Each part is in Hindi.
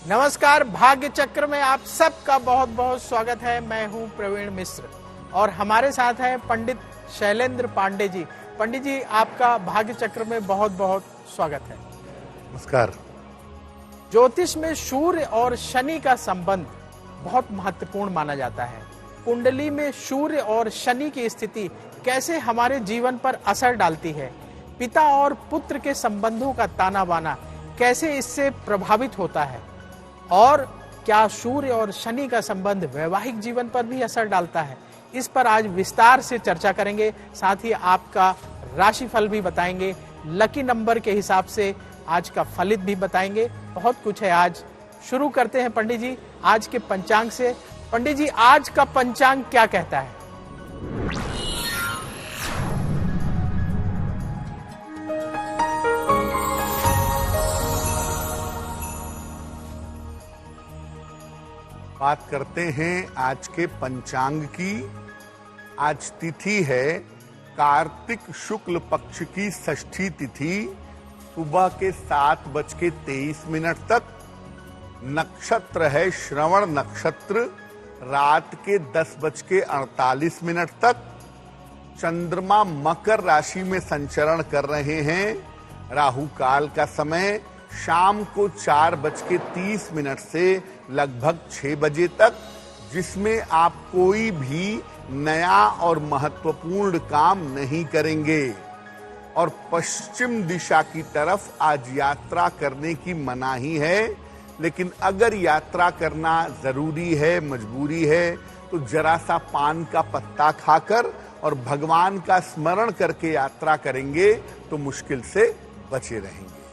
नमस्कार, भाग्य चक्र में आप सबका बहुत बहुत स्वागत है। मैं हूं प्रवीण मिश्र और हमारे साथ है पंडित शैलेंद्र पांडे जी। पंडित जी, आपका भाग्य चक्र में बहुत बहुत स्वागत है। नमस्कार। ज्योतिष में सूर्य और शनि का संबंध बहुत महत्वपूर्ण माना जाता है। कुंडली में सूर्य और शनि की स्थिति कैसे हमारे जीवन पर असर डालती है, पिता और पुत्र के संबंधों का ताना बाना कैसे इससे प्रभावित होता है, और क्या सूर्य और शनि का संबंध वैवाहिक जीवन पर भी असर डालता है, इस पर आज विस्तार से चर्चा करेंगे। साथ ही आपका राशिफल भी बताएंगे, लकी नंबर के हिसाब से आज का फलित भी बताएंगे। बहुत कुछ है आज। शुरू करते हैं पंडित जी आज के पंचांग से। पंडित जी, आज का पंचांग क्या कहता है? बात करते हैं आज के पंचांग की। आज तिथि है कार्तिक शुक्ल पक्ष की षष्ठी तिथि, सुबह के 7:23 तक। नक्षत्र है श्रवण नक्षत्र, रात के 10:48 तक। चंद्रमा मकर राशि में संचरण कर रहे हैं। राहु काल का समय शाम को 4:30 से लगभग 6 बजे तक, जिसमें आप कोई भी नया और महत्वपूर्ण काम नहीं करेंगे। और पश्चिम दिशा की तरफ आज यात्रा करने की मनाही है, लेकिन अगर यात्रा करना जरूरी है, मजबूरी है, तो जरा सा पान का पत्ता खाकर और भगवान का स्मरण करके यात्रा करेंगे तो मुश्किल से बचे रहेंगे।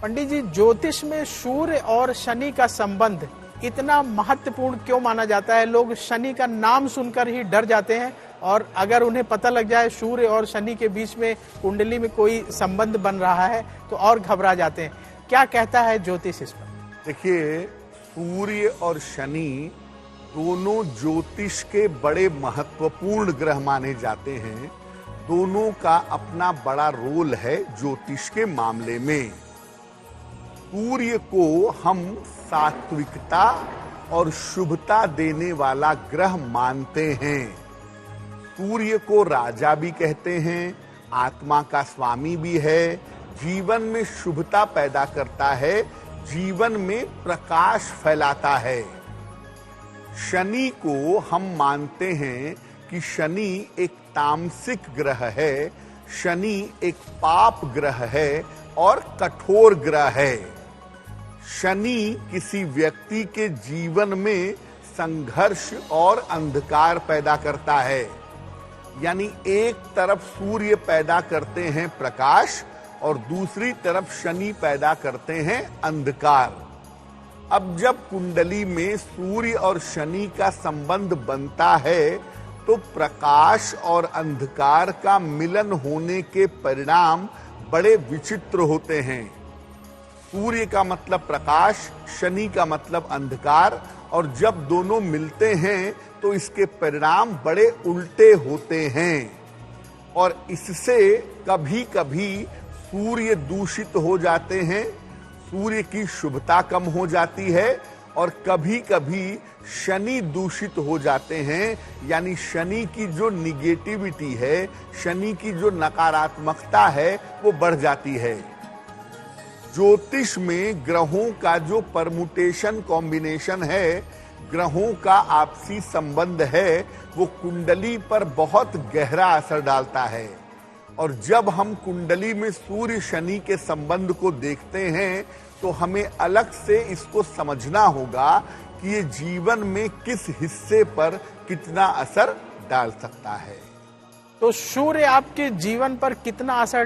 पंडित जी, ज्योतिष में सूर्य और शनि का संबंध इतना महत्वपूर्ण क्यों माना जाता है? लोग शनि का नाम सुनकर ही डर जाते हैं, और अगर उन्हें पता लग जाए सूर्य और शनि के बीच में कुंडली में कोई संबंध बन रहा है तो और घबरा जाते हैं। क्या कहता है ज्योतिष इस पर? देखिए, सूर्य और शनि दोनों ज्योतिष के बड़े महत्वपूर्ण ग्रह माने जाते हैं। दोनों का अपना बड़ा रोल है ज्योतिष के मामले में। सूर्य को हम सात्विकता और शुभता देने वाला ग्रह मानते हैं। सूर्य को राजा भी कहते हैं, आत्मा का स्वामी भी है, जीवन में शुभता पैदा करता है, जीवन में प्रकाश फैलाता है। शनि को हम मानते हैं कि शनि एक तामसिक ग्रह है, शनि एक पाप ग्रह है और कठोर ग्रह है। शनि किसी व्यक्ति के जीवन में संघर्ष और अंधकार पैदा करता है। यानी एक तरफ सूर्य पैदा करते हैं प्रकाश और दूसरी तरफ शनि पैदा करते हैं अंधकार। अब जब कुंडली में सूर्य और शनि का संबंध बनता है तो प्रकाश और अंधकार का मिलन होने के परिणाम बड़े विचित्र होते हैं। सूर्य का मतलब प्रकाश, शनि का मतलब अंधकार, और जब दोनों मिलते हैं तो इसके परिणाम बड़े उल्टे होते हैं। और इससे कभी कभी सूर्य दूषित हो जाते हैं, सूर्य की शुभता कम हो जाती है, और कभी कभी शनि दूषित हो जाते हैं। यानी शनि की जो निगेटिविटी है, शनि की जो नकारात्मकता है, वो बढ़ जाती है। ज्योतिष में ग्रहों का जो परमुटेशन कॉम्बिनेशन है, ग्रहों का आपसी संबंध है, वो कुंडली पर बहुत गहरा असर डालता है। और जब हम कुंडली में सूर्य शनि के संबंध को देखते हैं तो हमें अलग से इसको समझना होगा कि ये जीवन में किस हिस्से पर कितना असर डाल सकता है। तो सूर्य आपके जीवन पर कितना असर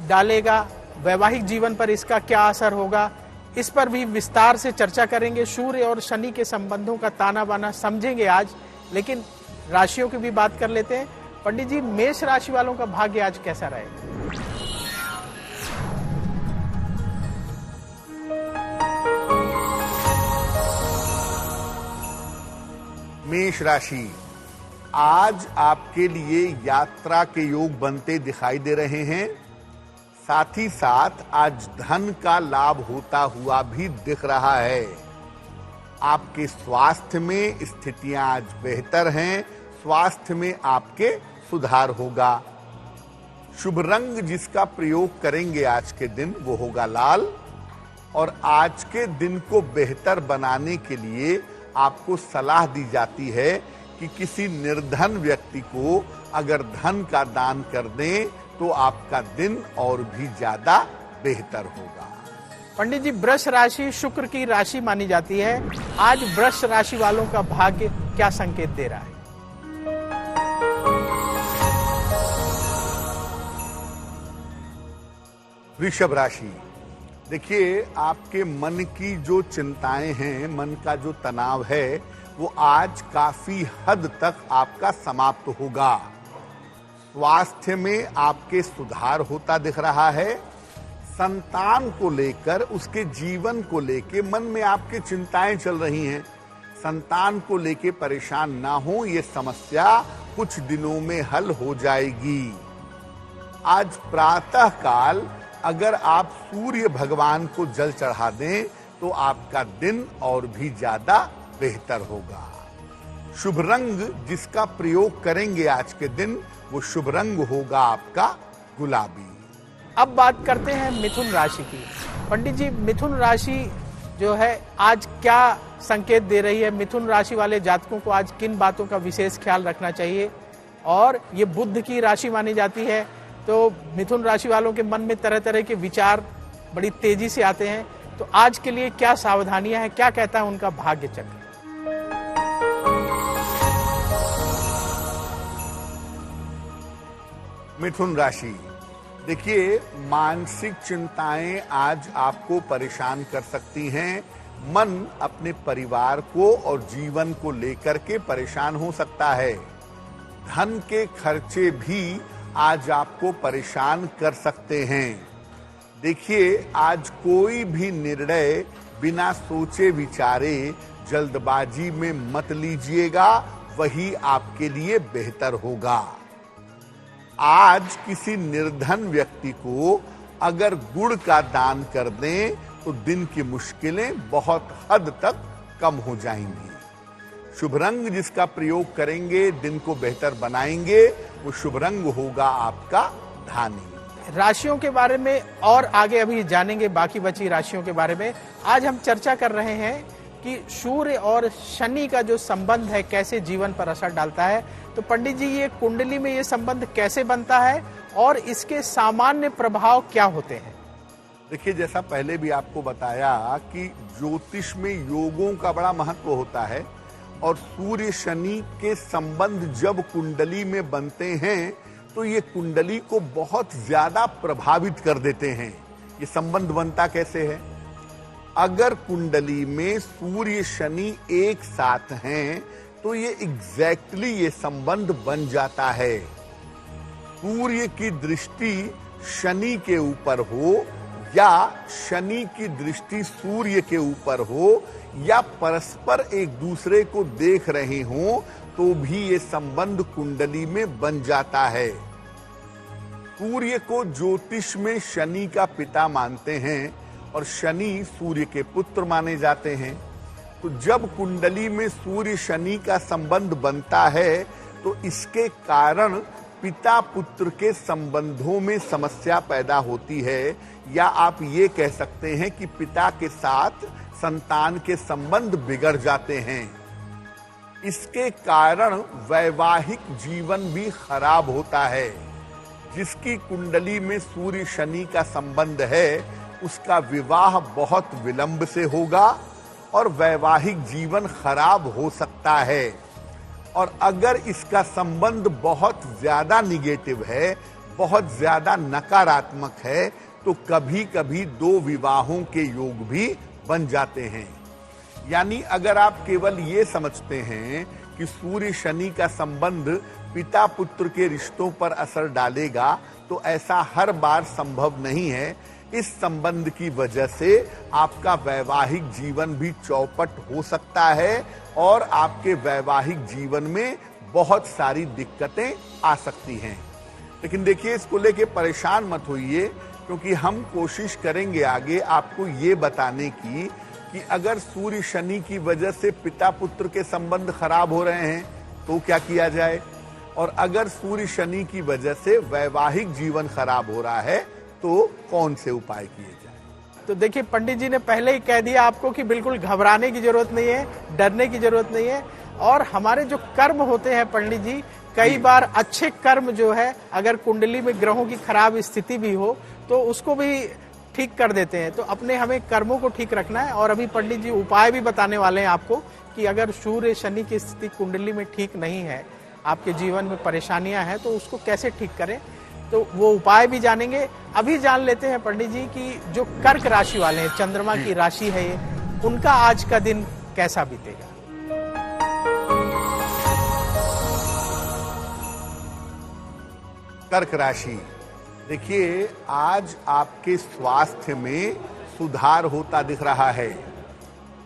डालेगा, वैवाहिक जीवन पर इसका क्या असर होगा, इस पर भी विस्तार से चर्चा करेंगे। सूर्य और शनि के संबंधों का ताना बाना समझेंगे आज, लेकिन राशियों की भी बात कर लेते हैं। पंडित जी, मेष राशि वालों का भाग्य आज कैसा रहेगा? मेष राशि, आज आपके लिए यात्रा के योग बनते दिखाई दे रहे हैं। साथ ही साथ आज धन का लाभ होता हुआ भी दिख रहा है। आपके स्वास्थ्य में स्थितियां आज बेहतर हैं, स्वास्थ्य में आपके सुधार होगा। शुभ रंग जिसका प्रयोग करेंगे आज के दिन वो होगा लाल। और आज के दिन को बेहतर बनाने के लिए आपको सलाह दी जाती है कि किसी निर्धन व्यक्ति को अगर धन का दान कर दें तो आपका दिन और भी ज्यादा बेहतर होगा। पंडित जी, वृष राशि शुक्र की राशि मानी जाती है। आज वृष राशि वालों का भाग्य क्या संकेत दे रहा है? वृषभ राशि, देखिए आपके मन की जो चिंताएं हैं, मन का जो तनाव है, वो आज काफी हद तक आपका समाप्त होगा। स्वास्थ्य में आपके सुधार होता दिख रहा है। संतान को लेकर, उसके जीवन को लेकर मन में आपके चिंताएं चल रही हैं। संतान को लेकर परेशान ना हो, ये समस्या कुछ दिनों में हल हो जाएगी। आज प्रातः काल अगर आप सूर्य भगवान को जल चढ़ा दें तो आपका दिन और भी ज्यादा बेहतर होगा। शुभ रंग जिसका प्रयोग करेंगे आज के दिन वो शुभ रंग होगा आपका गुलाबी। अब बात करते हैं मिथुन राशि की। पंडित जी, मिथुन राशि जो है आज क्या संकेत दे रही है? मिथुन राशि वाले जातकों को आज किन बातों का विशेष ख्याल रखना चाहिए? और ये बुध की राशि मानी जाती है, तो मिथुन राशि वालों के मन में तरह तरह के विचार बड़ी तेजी से आते हैं, तो आज के लिए क्या सावधानियां हैं? क्या कहता है उनका भाग्य चक्र? मिथुन राशि, देखिए मानसिक चिंताएं आज आपको परेशान कर सकती हैं। मन अपने परिवार को और जीवन को लेकर के परेशान हो सकता है। धन के खर्चे भी आज आपको परेशान कर सकते हैं। देखिए आज कोई भी निर्णय बिना सोचे विचारे जल्दबाजी में मत लीजिएगा, वही आपके लिए बेहतर होगा। आज किसी निर्धन व्यक्ति को अगर गुड़ का दान कर दें तो दिन की मुश्किलें बहुत हद तक कम हो जाएंगी। शुभ रंग जिसका प्रयोग करेंगे दिन को बेहतर बनाएंगे वो शुभ रंग होगा आपका धानी। राशियों के बारे में और आगे अभी जानेंगे, बाकी बची राशियों के बारे में। आज हम चर्चा कर रहे हैं कि सूर्य और शनि का जो संबंध है कैसे जीवन पर असर डालता है। तो पंडित जी, ये कुंडली में ये संबंध कैसे बनता है और इसके सामान्य प्रभाव क्या होते हैं? देखिए, जैसा पहले भी आपको बताया कि ज्योतिष में योगों का बड़ा महत्व होता है और सूर्य शनि के संबंध जब कुंडली में बनते हैं तो ये कुंडली को बहुत ज्यादा प्रभावित कर देते हैं। ये संबंध बनता कैसे है? अगर कुंडली में सूर्य शनि एक साथ हैं तो ये एग्जैक्टली ये संबंध बन जाता है। सूर्य की दृष्टि शनि के ऊपर हो या शनि की दृष्टि सूर्य के ऊपर हो या परस्पर एक दूसरे को देख रहे हो तो भी ये संबंध कुंडली में बन जाता है। सूर्य को ज्योतिष में शनि का पिता मानते हैं और शनि सूर्य के पुत्र माने जाते हैं। तो जब कुंडली में सूर्य शनि का संबंध बनता है तो इसके कारण पिता पुत्र के संबंधों में समस्या पैदा होती है, या आप ये कह सकते हैं कि पिता के साथ संतान के संबंध बिगड़ जाते हैं। इसके कारण वैवाहिक जीवन भी खराब होता है। जिसकी कुंडली में सूर्य शनि का संबंध है उसका विवाह बहुत विलंब से होगा और वैवाहिक जीवन खराब हो सकता है। और अगर इसका संबंध बहुत ज्यादा निगेटिव है, बहुत ज्यादा नकारात्मक है, तो कभी कभी दो विवाहों के योग भी बन जाते हैं। यानी अगर आप केवल ये समझते हैं कि सूर्य शनि का संबंध पिता पुत्र के रिश्तों पर असर डालेगा तो ऐसा हर बार संभव नहीं है। इस संबंध की वजह से आपका वैवाहिक जीवन भी चौपट हो सकता है और आपके वैवाहिक जीवन में बहुत सारी दिक्कतें आ सकती हैं। लेकिन देखिए, इसको लेके परेशान मत होइए, क्योंकि हम कोशिश करेंगे आगे आपको ये बताने की कि अगर सूर्य शनि की वजह से पिता पुत्र के संबंध खराब हो रहे हैं तो क्या किया जाए, और अगर सूर्य शनि की वजह से वैवाहिक जीवन खराब हो रहा है तो कौन से उपाय किए जाए। तो देखिए, पंडित जी ने पहले ही कह दिया आपको कि बिल्कुल घबराने की जरूरत नहीं है, डरने की जरूरत नहीं है। और हमारे जो कर्म होते हैं पंडित जी, कई बार अच्छे कर्म जो है, अगर कुंडली में ग्रहों की खराब स्थिति भी हो तो उसको भी ठीक कर देते हैं। तो अपने हमें कर्मों को ठीक रखना है। और अभी पंडित जी उपाय भी बताने वाले हैं आपको कि अगर सूर्य शनि की स्थिति कुंडली में ठीक नहीं है, आपके जीवन में परेशानियां हैं, तो उसको कैसे ठीक करें, तो वो उपाय भी जानेंगे। अभी जान लेते हैं पंडित जी कि जो कर्क राशि वाले हैं, चंद्रमा की राशि है ये, उनका आज का दिन कैसा बीतेगा। कर्क राशि, देखिए आज आपके स्वास्थ्य में सुधार होता दिख रहा है।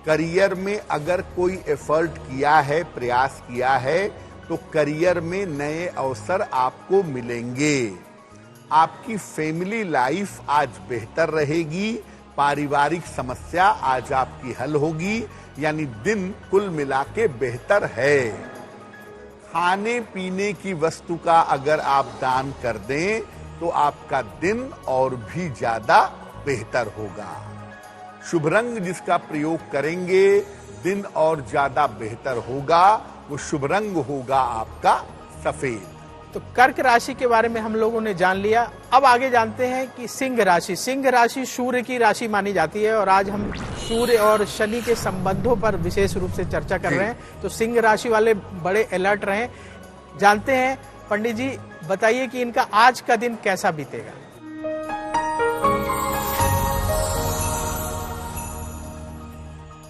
करियर में अगर कोई एफर्ट किया है, प्रयास किया है, तो करियर में नए अवसर आपको मिलेंगे। आपकी फैमिली लाइफ आज बेहतर रहेगी। पारिवारिक समस्या आज आपकी हल होगी, यानी दिन कुल मिला के बेहतर है। खाने पीने की वस्तु का अगर आप दान कर दें तो आपका दिन और भी ज्यादा बेहतर होगा। शुभ रंग जिसका प्रयोग करेंगे दिन और ज्यादा बेहतर होगा, वो शुभ रंग होगा आपका सफेद। तो कर्क राशि के बारे में हम लोगों ने जान लिया। अब आगे जानते हैं कि सिंह राशि। सिंह राशि सूर्य की राशि मानी जाती है और आज हम सूर्य और शनि के संबंधों पर विशेष रूप से चर्चा कर रहे हैं। तो सिंह राशि वाले बड़े अलर्ट रहें। जानते हैं पंडित जी, बताइए कि इनका आज का दिन कैसा बीतेगा।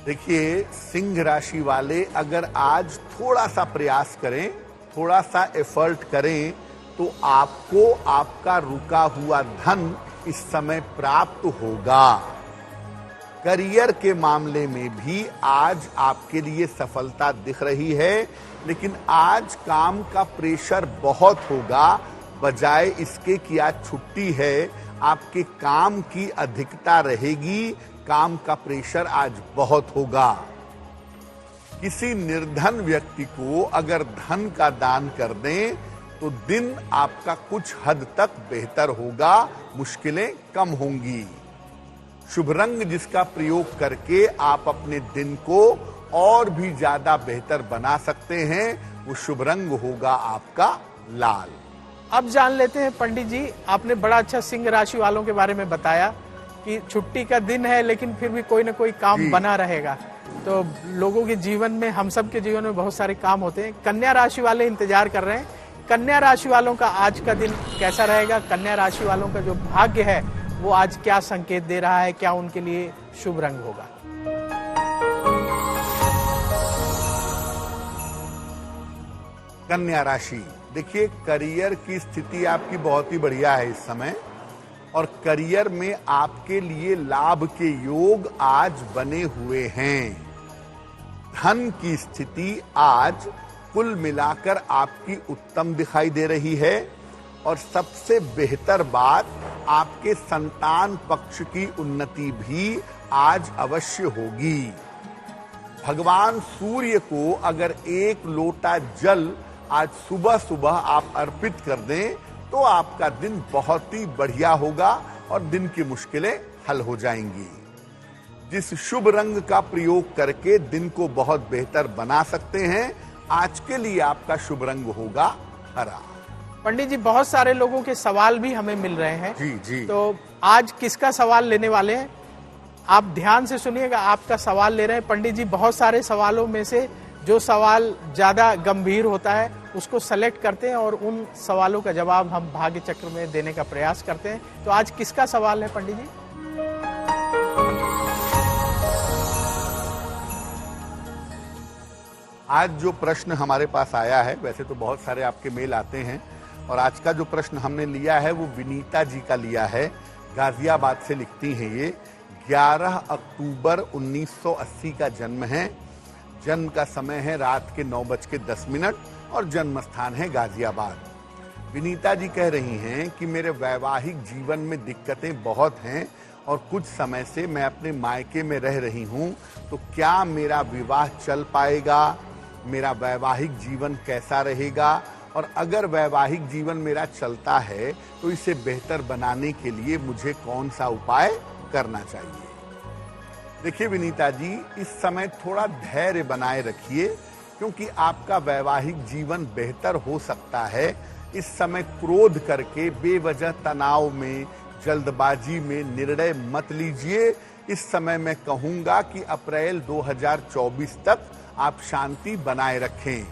देखिए, सिंह राशि वाले अगर आज थोड़ा सा प्रयास करें, थोड़ा सा एफर्ट करें, तो आपको आपका रुका हुआ धन इस समय प्राप्त होगा। करियर के मामले में भी आज आपके लिए सफलता दिख रही है, लेकिन आज काम का प्रेशर बहुत होगा। बजाय इसके कि आज छुट्टी है, आपके काम की अधिकता रहेगी। काम का प्रेशर आज बहुत होगा। किसी निर्धन व्यक्ति को अगर धन का दान कर दें तो दिन आपका कुछ हद तक बेहतर होगा, मुश्किलें कम होंगी। शुभ रंग जिसका प्रयोग करके आप अपने दिन को और भी ज्यादा बेहतर बना सकते हैं, वो शुभ रंग होगा आपका लाल। अब जान लेते हैं पंडित जी, आपने बड़ा अच्छा सिंह राशि वालों के बारे में बताया कि छुट्टी का दिन है लेकिन फिर भी कोई ना कोई काम बना रहेगा। तो लोगों के जीवन में, हम सब के जीवन में बहुत सारे काम होते हैं। कन्या राशि वाले इंतजार कर रहे हैं। कन्या राशि वालों का आज का दिन कैसा रहेगा। कन्या राशि वालों का जो भाग्य है वो आज क्या संकेत दे रहा है, क्या उनके लिए शुभ रंग होगा। कन्या राशि, देखिए करियर की स्थिति आपकी बहुत ही बढ़िया है इस समय, और करियर में आपके लिए लाभ के योग आज बने हुए हैं। धन की स्थिति आज कुल मिलाकर आपकी उत्तम दिखाई दे रही है, और सबसे बेहतर बात, आपके संतान पक्ष की उन्नति भी आज अवश्य होगी। भगवान सूर्य को अगर एक लोटा जल आज सुबह सुबह आप अर्पित कर दें तो आपका दिन बहुत ही बढ़िया होगा और दिन की मुश्किलें हल हो जाएंगी। जिस शुभ रंग का प्रयोग करके दिन को बहुत बेहतर बना सकते हैं, आज के लिए आपका शुभ रंग होगा हरा। पंडित जी, बहुत सारे लोगों के सवाल भी हमें मिल रहे हैं। जी जी। तो आज किसका सवाल लेने वाले हैं, आप ध्यान से सुनिएगा। आपका सवाल ले रहे हैं पंडित जी। बहुत सारे सवालों में से जो सवाल ज्यादा गंभीर होता है उसको सेलेक्ट करते हैं और उन सवालों का जवाब हम भाग्य चक्र में देने का प्रयास करते हैं। तो आज किसका सवाल है पंडित जी? आज जो प्रश्न हमारे पास आया है, वैसे तो बहुत सारे आपके मेल आते हैं, और आज का जो प्रश्न हमने लिया है वो विनीता जी का लिया है। गाजियाबाद से लिखती हैं ये। 11 अक्टूबर 1980 का जन्म है। जन्म का समय है रात के 9:10 और जन्म स्थान है गाजियाबाद। विनीता जी कह रही हैं कि मेरे वैवाहिक जीवन में दिक्कतें बहुत हैं और कुछ समय से मैं अपने मायके में रह रही हूं, तो क्या मेरा विवाह चल पाएगा, मेरा वैवाहिक जीवन कैसा रहेगा, और अगर वैवाहिक जीवन मेरा चलता है तो इसे बेहतर बनाने के लिए मुझे कौन सा उपाय करना चाहिए। देखिए विनीता जी, इस समय थोड़ा धैर्य बनाए रखिए, क्योंकि आपका वैवाहिक जीवन बेहतर हो सकता है। इस समय क्रोध करके बेवजह तनाव में, जल्दबाजी में निर्णय मत लीजिए। इस समय मैं कहूंगा कि अप्रैल 2024 तक आप शांति बनाए रखें।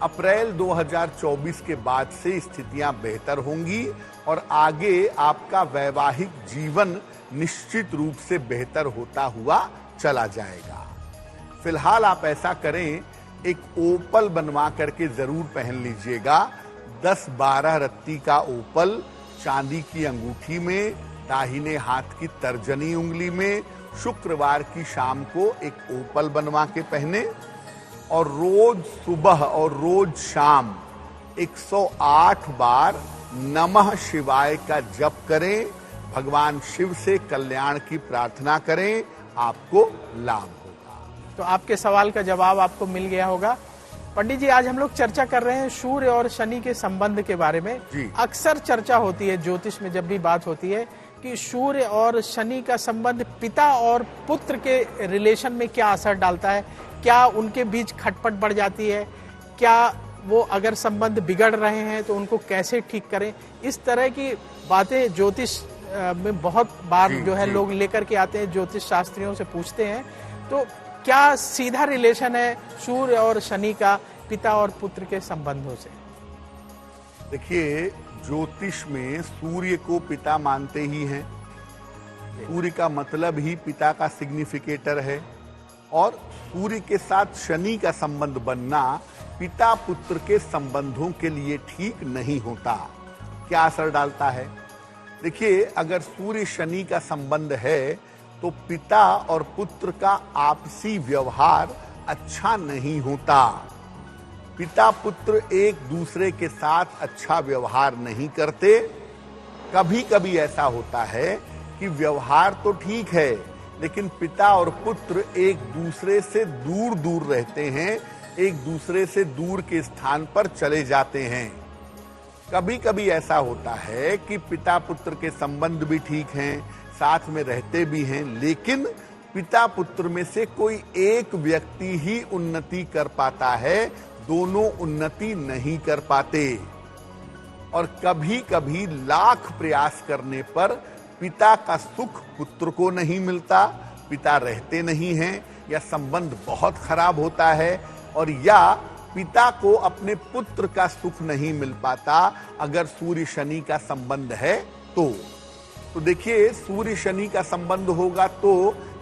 अप्रैल 2024 के बाद से स्थितियां बेहतर होंगी और आगे आपका वैवाहिक जीवन निश्चित रूप से बेहतर होता हुआ चला जाएगा। फिलहाल आप ऐसा करें, एक ओपल बनवा करके जरूर पहन लीजिएगा। 10-12 रत्ती का ओपल चांदी की अंगूठी में, दाहिने हाथ की तर्जनी उंगली में, शुक्रवार की शाम को एक ओपल बनवा के पहने और रोज सुबह और रोज शाम 108 बार नमः शिवाय का जप करें। भगवान शिव से कल्याण की प्रार्थना करें, आपको लाभ होगा। तो आपके सवाल का जवाब आपको मिल गया होगा। पंडित जी, आज हम लोग चर्चा कर रहे हैं सूर्य और शनि के संबंध के बारे में। अक्सर चर्चा होती है ज्योतिष में, जब भी बात होती है कि सूर्य और शनि का संबंध पिता और पुत्र के रिलेशन में क्या असर डालता है, क्या उनके बीच खटपट बढ़ जाती है, क्या वो अगर संबंध बिगड़ रहे हैं तो उनको कैसे ठीक करें। इस तरह की बातें ज्योतिष में बहुत बार जो है लोग लेकर के आते हैं, ज्योतिष शास्त्रियों से पूछते हैं। तो क्या सीधा रिलेशन है सूर्य और शनि का पिता और पुत्र के संबंधों से? देखिए, ज्योतिष में सूर्य को पिता मानते ही हैं। सूर्य का मतलब ही पिता का सिग्निफिकेटर है, और सूर्य के साथ शनि का संबंध बनना पिता पुत्र के संबंधों के लिए ठीक नहीं होता। क्या असर डालता है? देखिए, अगर सूर्य शनि का संबंध है तो पिता और पुत्र का आपसी व्यवहार अच्छा नहीं होता। पिता पुत्र एक दूसरे के साथ अच्छा व्यवहार नहीं करते। कभी कभी ऐसा होता है कि व्यवहार तो ठीक है, लेकिन पिता और पुत्र एक दूसरे से दूर दूर रहते हैं, एक दूसरे से दूर के स्थान पर चले जाते हैं। कभी कभी ऐसा होता है कि पिता पुत्र के संबंध भी ठीक हैं, साथ में रहते भी हैं, लेकिन पिता पुत्र में से कोई एक व्यक्ति ही उन्नति कर पाता है, दोनों उन्नति नहीं कर पाते। और कभी कभी लाख प्रयास करने पर पिता का सुख पुत्र को नहीं मिलता, पिता रहते नहीं हैं, या संबंध बहुत खराब होता है, और या पिता को अपने पुत्र का सुख नहीं मिल पाता अगर सूर्य शनि का संबंध है तो देखिए, सूर्य शनि का संबंध होगा तो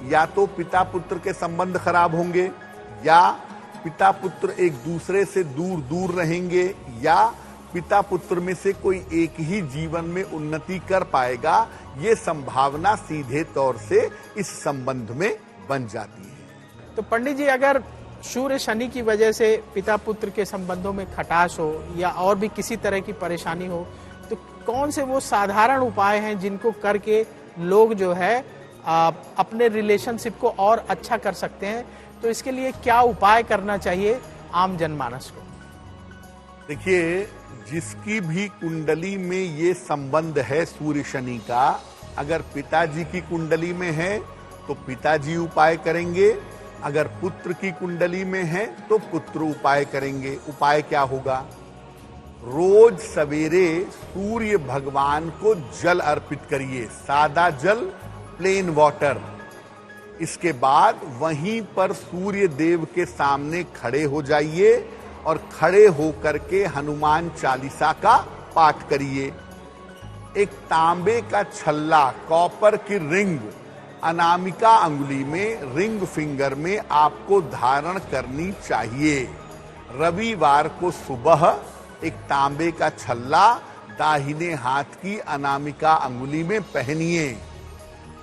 या तो पिता पुत्र के संबंध खराब होंगे, या पिता पुत्र एक दूसरे से दूर दूर रहेंगे, या पिता पुत्र में से कोई एक ही जीवन में उन्नति कर पाएगा। ये संभावना सीधे तौर से इस संबंध में बन जाती है। तो पंडित जी, अगर सूर्य शनि की वजह से पिता पुत्र के संबंधों में खटास हो या और भी किसी तरह की परेशानी हो, तो कौन से वो साधारण उपाय हैं जिनको करके लोग जो है अपने रिलेशनशिप को और अच्छा कर सकते हैं? तो इसके लिए क्या उपाय करना चाहिए आम जनमानस को? देखिए, जिसकी भी कुंडली में ये संबंध है सूर्य शनि का, अगर पिताजी की कुंडली में है तो पिताजी उपाय करेंगे, अगर पुत्र की कुंडली में है तो पुत्र उपाय करेंगे। उपाय क्या होगा? रोज सवेरे सूर्य भगवान को जल अर्पित करिए, सादा जल, प्लेन वाटर। इसके बाद वहीं पर सूर्य देव के सामने खड़े हो जाइए और खड़े होकर के हनुमान चालीसा का पाठ करिए। एक तांबे का छल्ला, कॉपर की रिंग अनामिका अंगुली में, रिंग फिंगर में आपको धारण करनी चाहिए। रविवार को सुबह एक तांबे का छल्ला दाहिने हाथ की अनामिका अंगुली में पहनिए,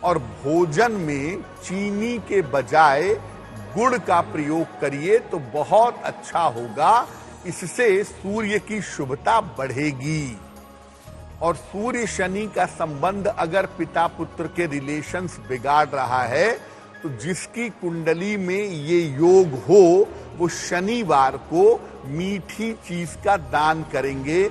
और भोजन में चीनी के बजाय गुड़ का प्रयोग करिए तो बहुत अच्छा होगा। इससे सूर्य की शुभता बढ़ेगी। और सूर्य शनि का संबंध अगर पिता पुत्र के रिलेशंस बिगाड़ रहा है, तो जिसकी कुंडली में ये योग हो वो शनिवार को मीठी चीज का दान करेंगे।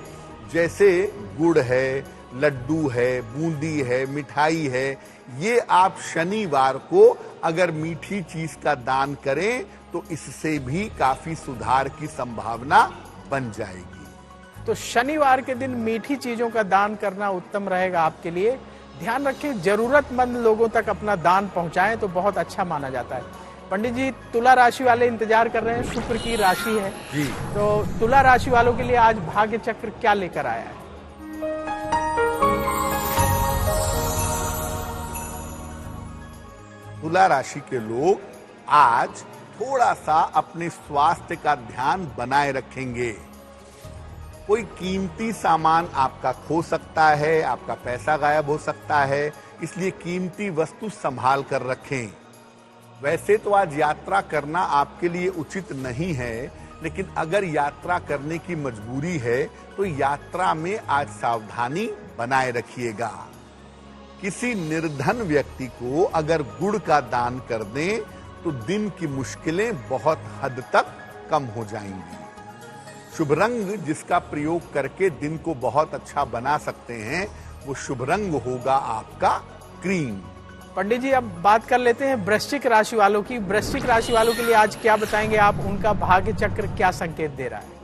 जैसे गुड़ है, लड्डू है, बूंदी है, मिठाई है, ये आप शनिवार को अगर मीठी चीज का दान करें तो इससे भी काफी सुधार की संभावना बन जाएगी। तो शनिवार के दिन मीठी चीजों का दान करना उत्तम रहेगा आपके लिए। ध्यान रखें, जरूरतमंद लोगों तक अपना दान पहुंचाएं तो बहुत अच्छा माना जाता है। पंडित जी, तुला राशि वाले इंतजार कर रहे हैं, शुक्र की राशि है जी। तो तुला राशि वालों के लिए आज भाग्य चक्र क्या लेकर आया है? तुला राशि के लोग आज थोड़ा सा अपने स्वास्थ्य का ध्यान बनाए रखेंगे। कोई कीमती सामान आपका खो सकता है, आपका पैसा गायब हो सकता है, इसलिए कीमती वस्तु संभाल कर रखें। वैसे तो आज यात्रा करना आपके लिए उचित नहीं है, लेकिन अगर यात्रा करने की मजबूरी है तो यात्रा में आज सावधानी बनाए रखिएगा। किसी निर्धन व्यक्ति को अगर गुड़ का दान कर दें तो दिन की मुश्किलें बहुत हद तक कम हो जाएंगी। शुभ रंग जिसका प्रयोग करके दिन को बहुत अच्छा बना सकते हैं वो शुभ रंग होगा आपका क्रीम। पंडित जी, अब बात कर लेते हैं वृश्चिक राशि वालों की। वृश्चिक राशि वालों के लिए आज क्या बताएंगे आप? उनका भाग्य चक्र क्या संकेत दे रहा है?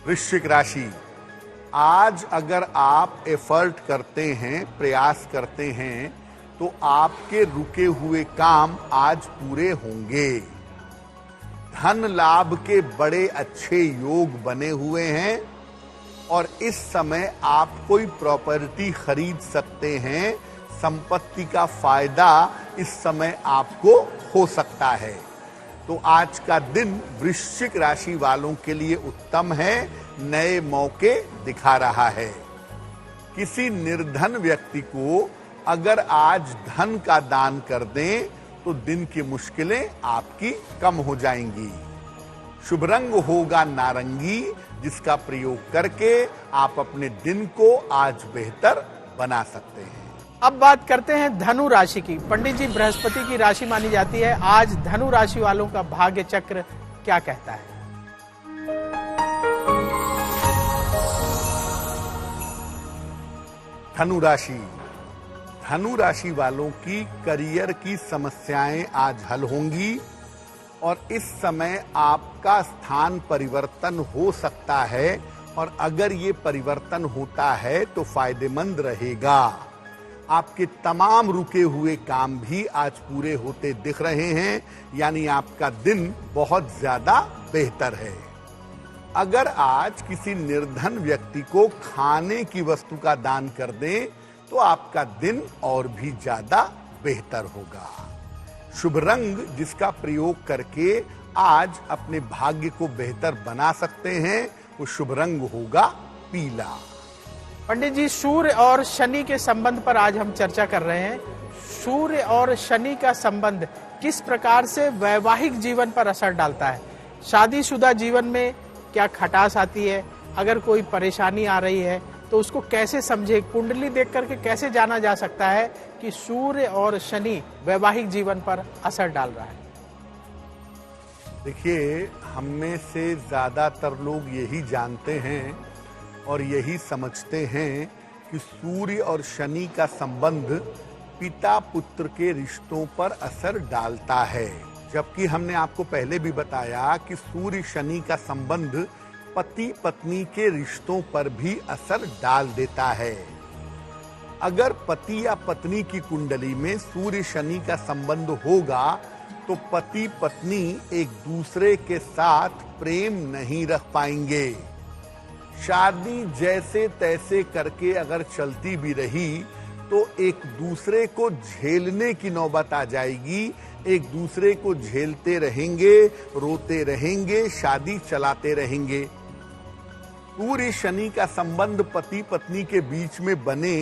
वृश्चिक राशि, आज अगर आप एफर्ट करते हैं, प्रयास करते हैं, तो आपके रुके हुए काम आज पूरे होंगे। धन लाभ के बड़े अच्छे योग बने हुए हैं और इस समय आप कोई प्रॉपर्टी खरीद सकते हैं। संपत्ति का फायदा इस समय आपको हो सकता है। तो आज का दिन वृश्चिक राशि वालों के लिए उत्तम है, नए मौके दिखा रहा है। किसी निर्धन व्यक्ति को अगर आज धन का दान कर दें तो दिन की मुश्किलें आपकी कम हो जाएंगी। शुभ रंग होगा नारंगी, जिसका प्रयोग करके आप अपने दिन को आज बेहतर बना सकते हैं। अब बात करते हैं धनु राशि की। पंडित जी, बृहस्पति की राशि मानी जाती है, आज धनु राशि वालों का भाग्य चक्र क्या कहता है? धनु राशि, धनु राशि वालों की करियर की समस्याएं आज हल होंगी और इस समय आपका स्थान परिवर्तन हो सकता है और अगर ये परिवर्तन होता है तो फायदेमंद रहेगा। आपके तमाम रुके हुए काम भी आज पूरे होते दिख रहे हैं, यानी आपका दिन बहुत ज्यादा बेहतर है। अगर आज किसी निर्धन व्यक्ति को खाने की वस्तु का दान कर दें तो आपका दिन और भी ज्यादा बेहतर होगा। शुभ रंग जिसका प्रयोग करके आज अपने भाग्य को बेहतर बना सकते हैं वो शुभ रंग होगा पीला। पंडित जी, सूर्य और शनि के संबंध पर आज हम चर्चा कर रहे हैं। सूर्य और शनि का संबंध किस प्रकार से वैवाहिक जीवन पर असर डालता है? शादीशुदा जीवन में क्या खटास आती है? अगर कोई परेशानी आ रही है तो उसको कैसे समझे? कुंडली देख करके कैसे जाना जा सकता है कि सूर्य और शनि वैवाहिक जीवन पर असर डाल रहा है? देखिए, हम में से ज्यादातर लोग यही जानते हैं और यही समझते हैं कि सूर्य और शनि का संबंध पिता पुत्र के रिश्तों पर असर डालता है, जबकि हमने आपको पहले भी बताया कि सूर्य शनि का संबंध पति पत्नी के रिश्तों पर भी असर डाल देता है। अगर पति या पत्नी की कुंडली में सूर्य शनि का संबंध होगा तो पति पत्नी एक दूसरे के साथ प्रेम नहीं रख पाएंगे। शादी जैसे तैसे करके अगर चलती भी रही तो एक दूसरे को झेलने की नौबत आ जाएगी। एक दूसरे को झेलते रहेंगे, रोते रहेंगे, शादी चलाते रहेंगे। सूर्य शनि का संबंध पति पत्नी के बीच में बने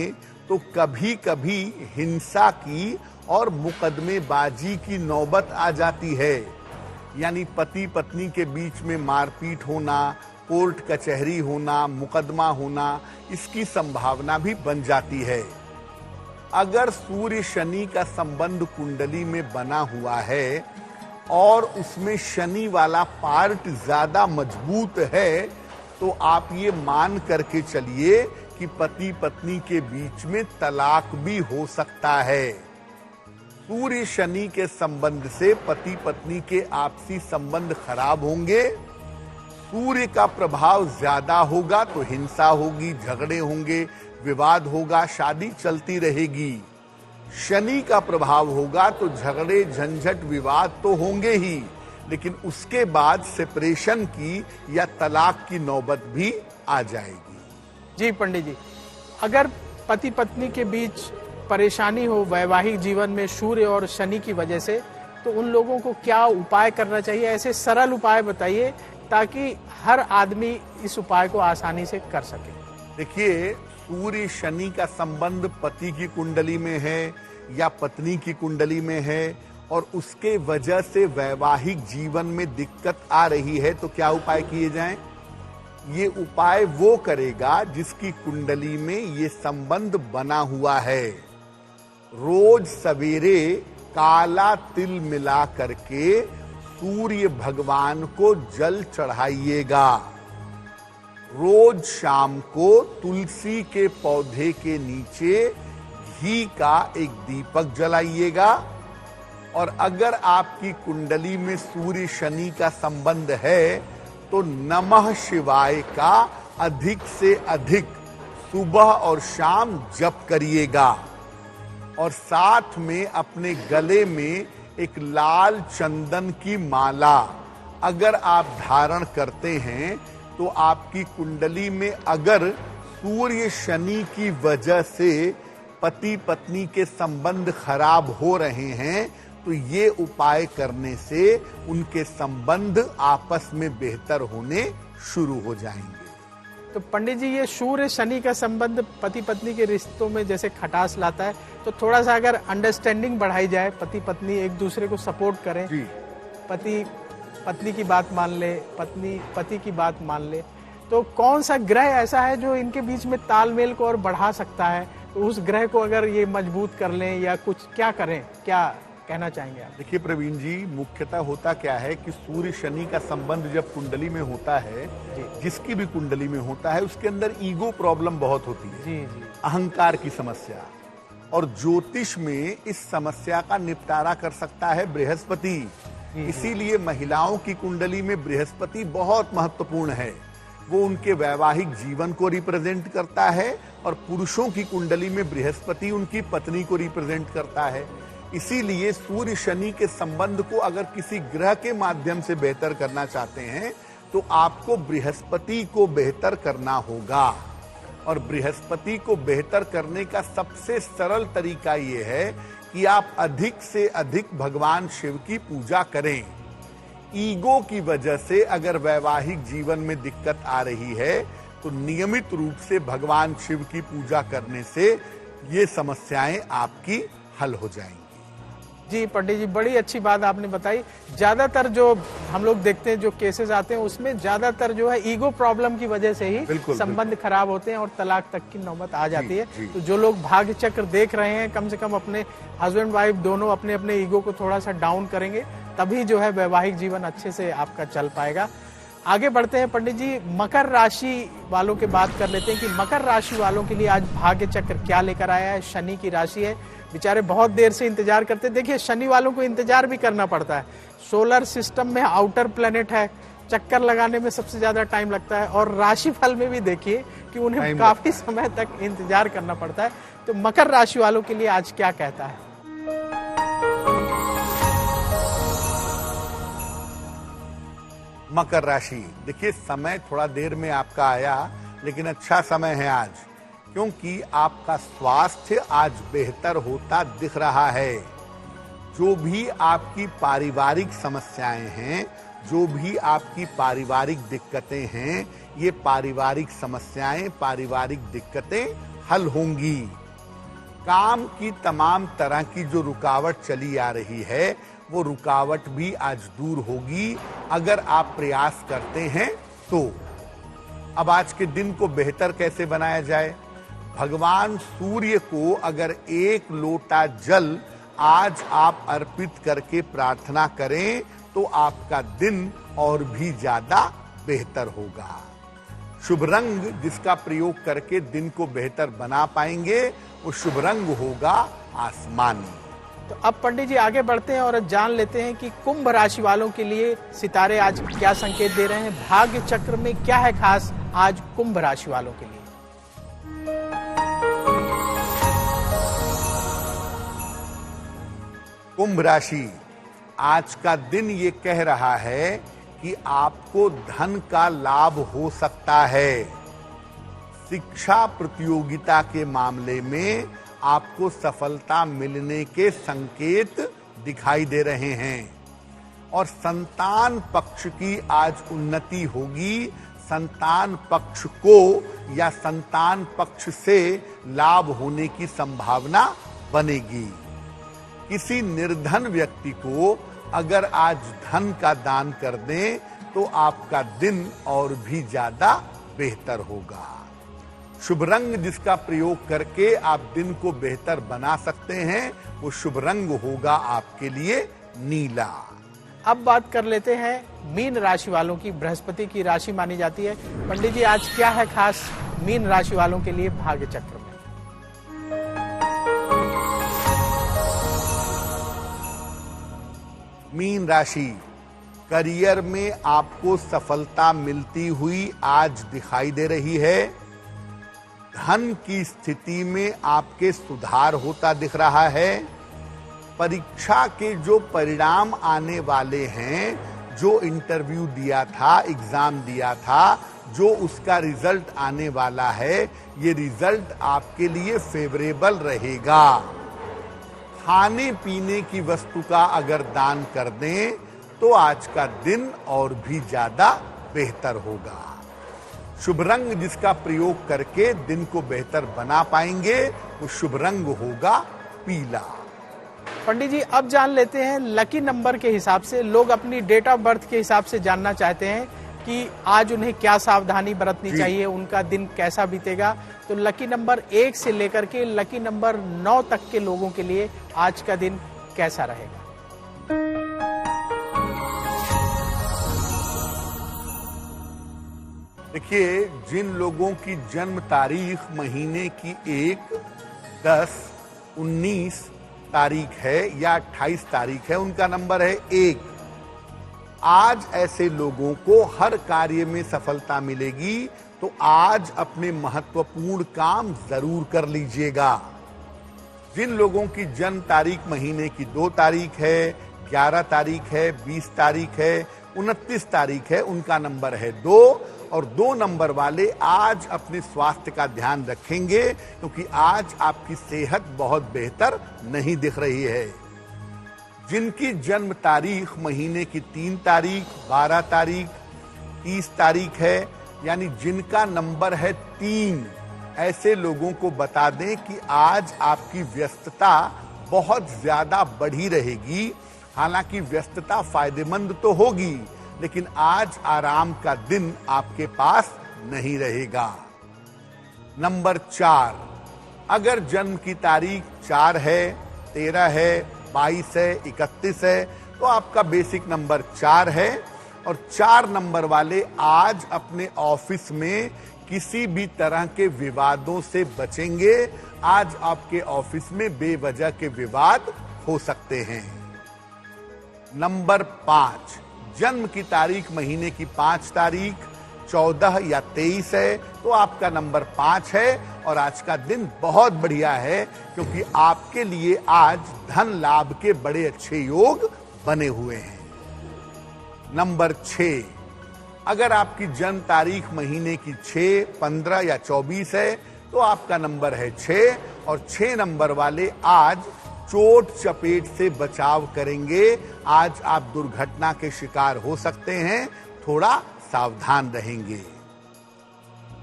तो कभी कभी हिंसा की और मुकदमेबाजी की नौबत आ जाती है। यानी पति पत्नी के बीच में मारपीट होना, कोर्ट कचहरी होना, मुकदमा होना, इसकी संभावना भी बन जाती है। अगर सूर्य शनि का संबंध कुंडली में बना हुआ है और उसमें शनि वाला पार्ट ज्यादा मजबूत है, तो आप ये मान करके चलिए कि पति पत्नी के बीच में तलाक भी हो सकता है। सूर्य शनि के संबंध से पति पत्नी के आपसी संबंध खराब होंगे। सूर्य का प्रभाव ज्यादा होगा तो हिंसा होगी, झगड़े होंगे, विवाद होगा, शादी चलती रहेगी। शनि का प्रभाव होगा तो झगड़े, झंझट, विवाद तो होंगे ही, लेकिन उसके बाद सेपरेशन की या तलाक की नौबत भी आ जाएगी। जी पंडित जी, अगर पति पत्नी के बीच परेशानी हो वैवाहिक जीवन में सूर्य और शनि की वजह से, तो उन लोगों को क्या उपाय करना चाहिए? ऐसे सरल उपाय बताइए ताकि हर आदमी इस उपाय को आसानी से कर सके। देखिए, सूर्य शनि का संबंध पति की कुंडली में है या पत्नी की कुंडली में है और उसके वजह से वैवाहिक जीवन में दिक्कत आ रही है, तो क्या उपाय किए जाएं? ये उपाय वो करेगा जिसकी कुंडली में ये संबंध बना हुआ है। रोज सवेरे काला तिल मिला करके सूर्य भगवान को जल चढ़ाइएगा। रोज शाम को तुलसी के पौधे के नीचे घी का एक दीपक जलाइएगा। और अगर आपकी कुंडली में सूर्य शनि का संबंध है तो नमः शिवाय का अधिक से अधिक सुबह और शाम जप करिएगा। और साथ में अपने गले में एक लाल चंदन की माला अगर आप धारण करते हैं तो आपकी कुंडली में अगर सूर्य शनि की वजह से पति पत्नी के संबंध खराब हो रहे हैं तो ये उपाय करने से उनके संबंध आपस में बेहतर होने शुरू हो जाएंगे। तो पंडित जी, ये सूर्य शनि का संबंध पति पत्नी के रिश्तों में जैसे खटास लाता है, तो थोड़ा सा अगर अंडरस्टैंडिंग बढ़ाई जाए, पति पत्नी एक दूसरे को सपोर्ट करें, पति पत्नी की बात मान ले, पत्नी पति की बात मान ले, तो कौन सा ग्रह ऐसा है जो इनके बीच में तालमेल को और बढ़ा सकता है? तो उस ग्रह को अगर ये मजबूत कर लें या कुछ क्या करें, क्या कहना चाहेंगे आप? देखिए प्रवीण जी, मुख्यतः होता क्या है कि सूर्य शनि का संबंध जब कुंडली में होता है, जिसकी भी कुंडली में होता है, उसके अंदर ईगो प्रॉब्लम बहुत होती है। जी जी। अहंकार की समस्या। और ज्योतिष में इस समस्या का निपटारा कर सकता है बृहस्पति। इसीलिए महिलाओं की कुंडली में बृहस्पति बहुत महत्वपूर्ण है। वो उनके वैवाहिक जीवन को रिप्रेजेंट करता है और पुरुषों की कुंडली में बृहस्पति उनकी पत्नी को रिप्रेजेंट करता है। इसीलिए सूर्य शनि के संबंध को अगर किसी ग्रह के माध्यम से बेहतर करना चाहते हैं तो आपको बृहस्पति को बेहतर करना होगा। और बृहस्पति को बेहतर करने का सबसे सरल तरीका ये है कि आप अधिक से अधिक भगवान शिव की पूजा करें। ईगो की वजह से अगर वैवाहिक जीवन में दिक्कत आ रही है तो नियमित रूप से भगवान शिव की पूजा करने से ये समस्याएं आपकी हल हो जाएंगी। जी पंडित जी, बड़ी अच्छी बात आपने बताई। ज्यादातर जो हम लोग देखते हैं, जो केसेस आते हैं, उसमें ज्यादातर जो है ईगो प्रॉब्लम की वजह से ही संबंध खराब होते हैं और तलाक तक की नौबत आ जाती है। तो जो लोग भाग्य चक्र देख रहे हैं, कम से कम अपने हस्बैंड वाइफ दोनों अपने अपने ईगो को थोड़ा सा डाउन करेंगे, तभी जो है वैवाहिक जीवन अच्छे से आपका चल पाएगा। आगे बढ़ते हैं पंडित जी, मकर राशि वालों के बात कर लेते हैं कि मकर राशि वालों के लिए आज भाग्य चक्र क्या लेकर आया है। शनि की राशि है, बेचारे बहुत देर से इंतजार करते हैं। देखिए, शनि वालों को इंतजार भी करना पड़ता है। सोलर सिस्टम में आउटर प्लेनेट है, चक्कर लगाने में सबसे ज्यादा टाइम लगता है। और राशिफल में भी देखिए कि उन्हें काफी समय तक इंतजार करना पड़ता है। तो मकर राशि वालों के लिए आज क्या कहता है? मकर राशि, देखिए समय थोड़ा देर में आपका आया, लेकिन अच्छा समय है आज, क्योंकि आपका स्वास्थ्य आज बेहतर होता दिख रहा है। जो भी आपकी पारिवारिक समस्याएं हैं, जो भी आपकी पारिवारिक दिक्कतें हैं, ये पारिवारिक समस्याएं, पारिवारिक दिक्कतें हल होंगी। काम की तमाम तरह की जो रुकावट चली आ रही है, वो रुकावट भी आज दूर होगी अगर आप प्रयास करते हैं तो। अब आज के दिन को बेहतर कैसे बनाया जाए? भगवान सूर्य को अगर एक लोटा जल आज आप अर्पित करके प्रार्थना करें तो आपका दिन और भी ज्यादा बेहतर होगा। शुभ रंग जिसका प्रयोग करके दिन को बेहतर बना पाएंगे वो शुभ रंग होगा आसमानी। तो अब पंडित जी आगे बढ़ते हैं और जान लेते हैं कि कुंभ राशि वालों के लिए सितारे आज क्या संकेत दे रहे हैं। भाग्य चक्र में क्या है खास आज कुंभ राशि वालों के लिए? कुंभ राशि, आज का दिन ये कह रहा है कि आपको धन का लाभ हो सकता है। शिक्षा प्रतियोगिता के मामले में आपको सफलता मिलने के संकेत दिखाई दे रहे हैं और संतान पक्ष की आज उन्नति होगी। संतान पक्ष को या संतान पक्ष से लाभ होने की संभावना बनेगी। किसी निर्धन व्यक्ति को अगर आज धन का दान कर दें तो आपका दिन और भी ज्यादा बेहतर होगा। शुभ रंग जिसका प्रयोग करके आप दिन को बेहतर बना सकते हैं वो शुभ रंग होगा आपके लिए नीला। अब बात कर लेते हैं मीन राशि वालों की। बृहस्पति की राशि मानी जाती है। पंडित जी आज क्या है खास मीन राशि वालों के लिए भाग्य चक्र में? मीन राशि, करियर में आपको सफलता मिलती हुई आज दिखाई दे रही है। धन की स्थिति में आपके सुधार होता दिख रहा है। परीक्षा के जो परिणाम आने वाले हैं, जो इंटरव्यू दिया था, एग्जाम दिया था, जो उसका रिजल्ट आने वाला है, ये रिजल्ट आपके लिए फेवरेबल रहेगा। खाने पीने की वस्तु का अगर दान कर दें तो आज का दिन और भी ज्यादा बेहतर होगा। शुभ रंग जिसका प्रयोग करके दिन को बेहतर बना पाएंगे वो शुभ रंग होगा पीला। पंडित जी अब जान लेते हैं लकी नंबर के हिसाब से। लोग अपनी डेट ऑफ बर्थ के हिसाब से जानना चाहते हैं कि आज उन्हें क्या सावधानी बरतनी चाहिए, उनका दिन कैसा बीतेगा। तो लकी नंबर 1 से लेकर के लकी नंबर 9 तक के लोगों के लिए आज का दिन कैसा रहेगा? देखिए, जिन लोगों की जन्म तारीख महीने की 1, 10, 19 तारीख है या 28 तारीख है, उनका नंबर है 1। आज ऐसे लोगों को हर कार्य में सफलता मिलेगी, तो आज अपने महत्वपूर्ण काम जरूर कर लीजिएगा। जिन लोगों की जन्म तारीख महीने की 2 तारीख है, 11 तारीख है, 20 तारीख है, 29 तारीख है, उनका नंबर है 2। और 2 नंबर वाले आज अपने स्वास्थ्य का ध्यान रखेंगे, क्योंकि आज आपकी सेहत बहुत बेहतर नहीं दिख रही है। जिनकी जन्म तारीख महीने की 3 तारीख, 12 तारीख, 30 तारीख है, यानी जिनका नंबर है 3, ऐसे लोगों को बता दें कि आज आपकी व्यस्तता बहुत ज्यादा बढ़ी रहेगी। हालांकि व्यस्तता फायदेमंद तो होगी, लेकिन आज आराम का दिन आपके पास नहीं रहेगा। नंबर 4, अगर जन्म की तारीख 4 है, 13 है, 22 है, 31 है, तो आपका बेसिक नंबर 4 है। और 4 नंबर वाले आज अपने ऑफिस में किसी भी तरह के विवादों से बचेंगे। आज आपके ऑफिस में बेवजह के विवाद हो सकते हैं। नंबर 5, जन्म की तारीख महीने की 5 तारीख, 14 या 23 है, तो आपका नंबर 5 है और आज का दिन बहुत बढ़िया है, क्योंकि आपके लिए आज धन लाभ के बड़े अच्छे योग बने हुए हैं। नंबर 6, अगर आपकी जन्म तारीख महीने की 6, 15 या 24 है, तो आपका नंबर है 6 और 6 नंबर वाले आज चोट चपेट से बचाव करेंगे। आज आप दुर्घटना के शिकार हो सकते हैं, थोड़ा सावधान रहेंगे।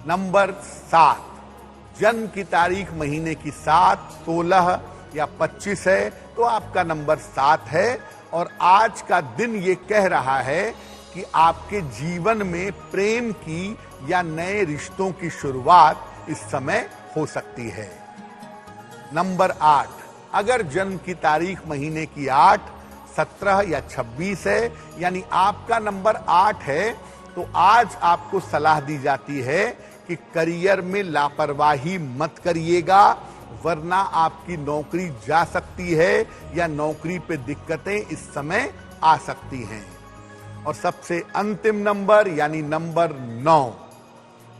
नंबर 7, जन्म की तारीख महीने की 7, 16 या 25 है तो आपका नंबर 7 है। और आज का दिन ये कह रहा है कि आपके जीवन में प्रेम की या नए रिश्तों की शुरुआत इस समय हो सकती है। नंबर 8, अगर जन्म की तारीख महीने की 8, 17 या 26 है, यानी आपका नंबर 8 है, तो आज आपको सलाह दी जाती है कि करियर में लापरवाही मत करिएगा, वरना आपकी नौकरी जा सकती है या नौकरी पे दिक्कतें इस समय आ सकती हैं। और सबसे अंतिम नंबर यानी नंबर 9,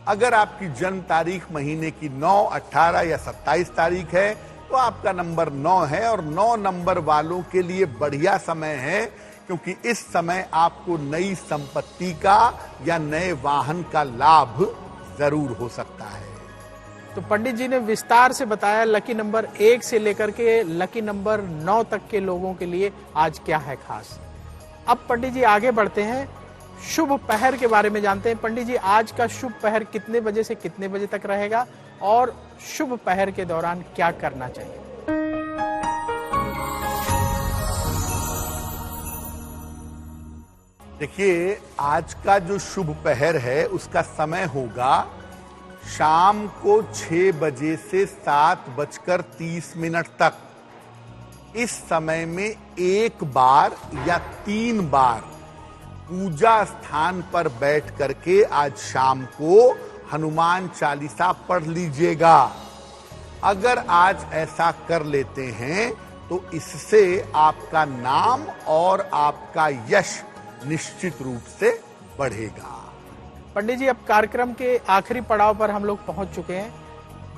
अगर आपकी जन्म तारीख महीने की 9, 18 या 27 तारीख है तो आपका नंबर 9 है। और 9 नंबर वालों के लिए बढ़िया समय है, क्योंकि इस समय आपको नई संपत्ति का या नए वाहन का लाभ जरूर हो सकता है। तो पंडित जी ने विस्तार से बताया लकी नंबर 1 से लेकर के लकी नंबर 9 तक के लोगों के लिए आज क्या है खास। अब पंडित जी आगे बढ़ते हैं, शुभ पहर के बारे में जानते हैं। पंडित जी, आज का शुभ पहर कितने बजे से कितने बजे तक रहेगा और शुभ पहर के दौरान क्या करना चाहिए? देखिए, आज का जो शुभ पहर है उसका समय होगा शाम को 6 बजे से 7:30 तक। इस समय में एक बार या 3 बार पूजा स्थान पर बैठ करके आज शाम को हनुमान चालीसा पढ़ लीजिएगा। अगर आज ऐसा कर लेते हैं तो इससे आपका नाम और आपका यश निश्चित रूप से बढ़ेगा। पंडित जी, अब कार्यक्रम के आखिरी पड़ाव पर हम लोग पहुंच चुके हैं।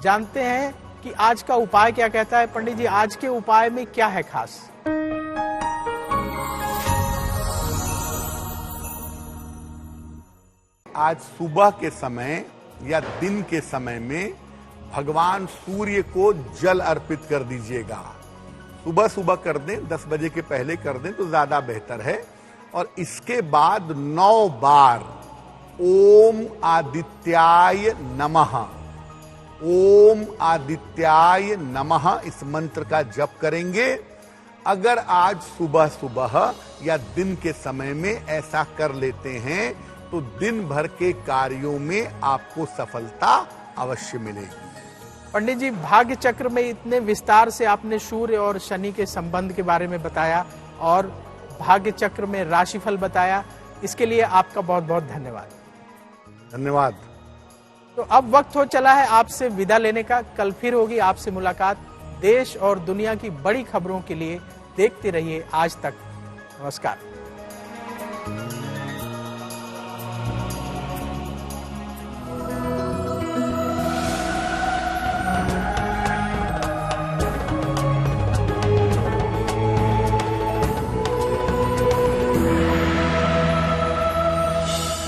जानते हैं कि आज का उपाय क्या कहता है। पंडित जी, आज के उपाय में क्या है खास? आज सुबह के समय या दिन के समय में भगवान सूर्य को जल अर्पित कर दीजिएगा। सुबह सुबह कर दें, 10 बजे के पहले कर दें तो ज्यादा बेहतर है। और इसके बाद 9 बार ओम आदित्याय नमः, ओम आदित्याय नमः इस मंत्र का जप करेंगे। अगर आज सुबह सुबह या दिन के समय में ऐसा कर लेते हैं तो दिन भर के कार्यों में आपको सफलता अवश्य मिलेगी। पंडित जी, भाग्य चक्र में इतने विस्तार से आपने सूर्य और शनि के संबंध के बारे में बताया और भाग्य चक्र में राशिफल बताया, इसके लिए आपका बहुत बहुत धन्यवाद। धन्यवाद। तो अब वक्त हो चला है आपसे विदा लेने का। कल फिर होगी आपसे मुलाकात। देश और दुनिया की बड़ी खबरों के लिए देखते रहिए आज तक। नमस्कार।